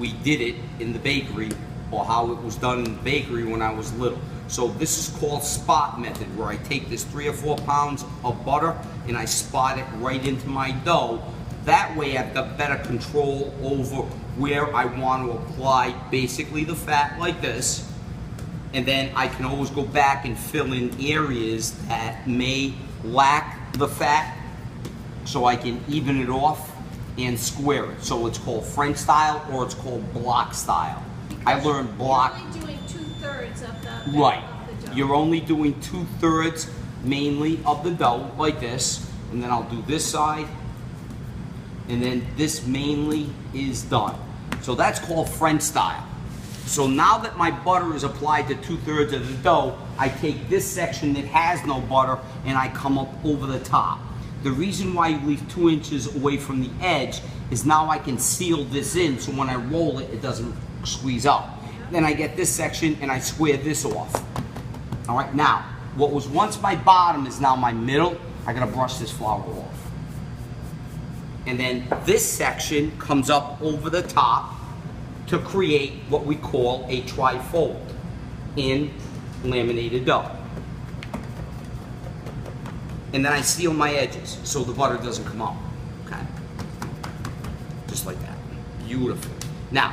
we did it in the bakery, or how it was done in the bakery when I was little. So this is called spot method, where I take this 3 or 4 pounds of butter and I spot it right into my dough. That way I've got better control over where I want to apply basically the fat like this. And then I can always go back and fill in areas that may lack the fat, so I can even it off and square it. So it's called French style, or it's called block style. I learned block. You're only doing 2/3 of the Right. Of the dough. You're only doing 2/3 mainly of the dough like this, and then I'll do this side, and then this mainly is done. So that's called French style. So now that my butter is applied to 2/3 of the dough, I take this section that has no butter and I come up over the top. The reason why you leave 2 inches away from the edge is now I can seal this in, so when I roll it, it doesn't squeeze out. Then I get this section and I square this off. All right, now, what was once my bottom is now my middle. I gotta brush this flour off. And then this section comes up over the top to create what we call a trifold in laminated dough. And then I seal my edges so the butter doesn't come out, okay? Just like that, beautiful. Now,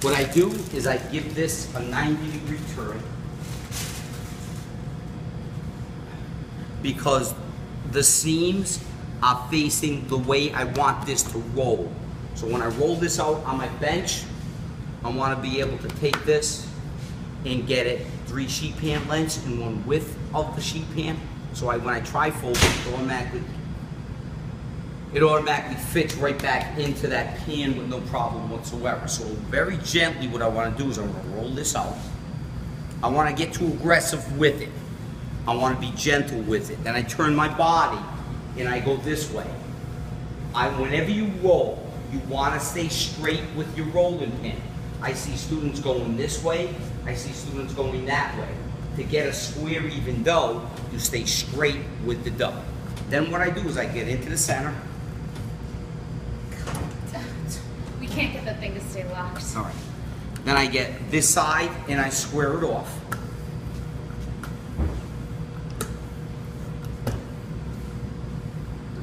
what I do is I give this a 90-degree turn, because the seams are facing the way I want this to roll. So when I roll this out on my bench, I want to be able to take this and get it 3 sheet pan lengths in 1 width of the sheet pan. So when I trifold it, it automatically fits right back into that pan with no problem whatsoever. So very gently, what I want to do is I'm going to roll this out. I want to get too aggressive with it. I want to be gentle with it. Then I turn my body and I go this way. Whenever you roll, you want to stay straight with your rolling pin. I see students going this way. I see students going that way. To get a square, even dough, you stay straight with the dough. Then what I do is I get into the center. We can't get that thing to stay locked. All right. Then I get this side and I square it off.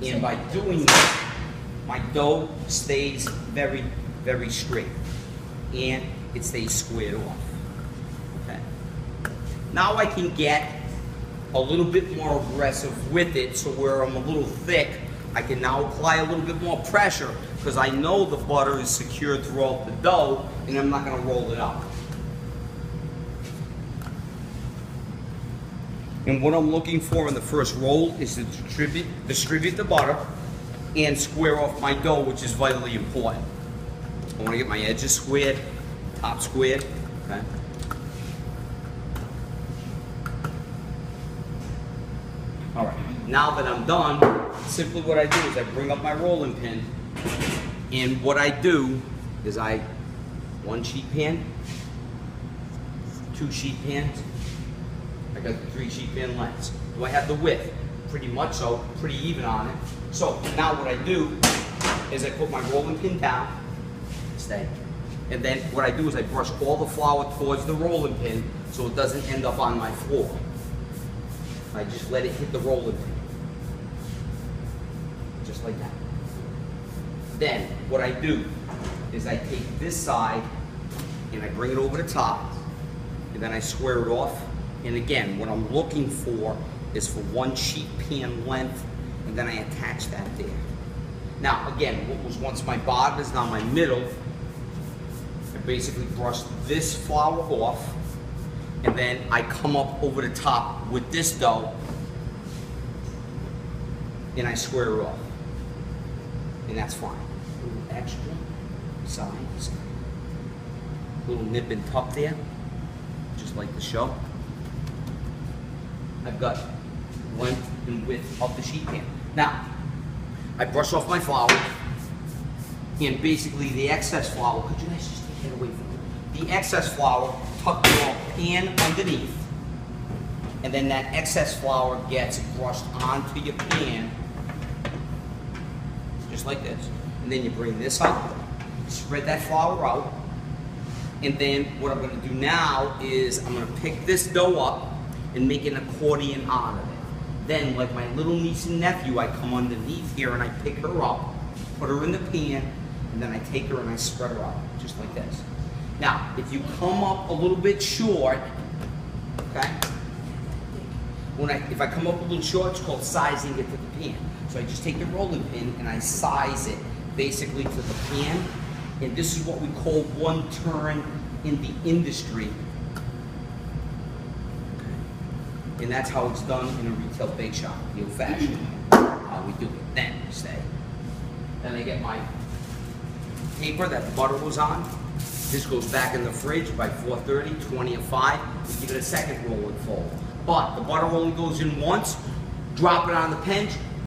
And by doing that, my dough stays very, very straight. And it stays squared off. Okay. Now I can get a little bit more aggressive with it, so where I'm a little thick, I can now apply a little bit more pressure, because I know the butter is secured throughout the dough, and I'm not going to roll it out. And what I'm looking for in the first roll is to distribute the butter and square off my dough, which is vitally important. I want to get my edges squared, top squared, okay? All right, now that I'm done, simply what I do is I bring up my rolling pin, and what I do is 1 sheet pan, 2 sheet pans, I got the 3 sheet pan lengths. Do I have the width? Pretty much so, pretty even on it. So now what I do is I put my rolling pin down, stay, and then what I do is I brush all the flour towards the rolling pin so it doesn't end up on my floor. I just let it hit the rolling pin. Just like that. Then what I do is I take this side and I bring it over the top, and then I square it off. And again, what I'm looking for is for 1 sheet pan length, and then I attach that there. Now again, what was once my bottom is now my middle. I basically brush this flour off, and then I come up over the top with this dough, and I square it off. And that's fine. A little extra, sides, little nip and tuck there, just like the show. I've got length and width of the sheet pan. Now, I brush off my flour, and basically the excess flour, could you guys just take it away from me? The excess flour, tuck your pan underneath, and then that excess flour gets brushed onto your pan, just like this. And then you bring this up, spread that flour out. And then what I'm gonna do now is I'm gonna pick this dough up and make an accordion out of it. Then, like my little niece and nephew, I come underneath here and I pick her up, put her in the pan, and then I take her and I spread her out, just like this. Now, if you come up a little bit short, okay? If I come up a little short, it's called sizing it to the pan. So I just take the rolling pin and I size it basically to the pan. And this is what we call one turn in the industry. And that's how it's done in a retail bake shop, the old-fashioned how we do it. Then I get my paper that the butter was on. This goes back in the fridge by 4:30, 20 of 5. We give it a second roll and fold. But the butter only goes in once. Drop it on the bench,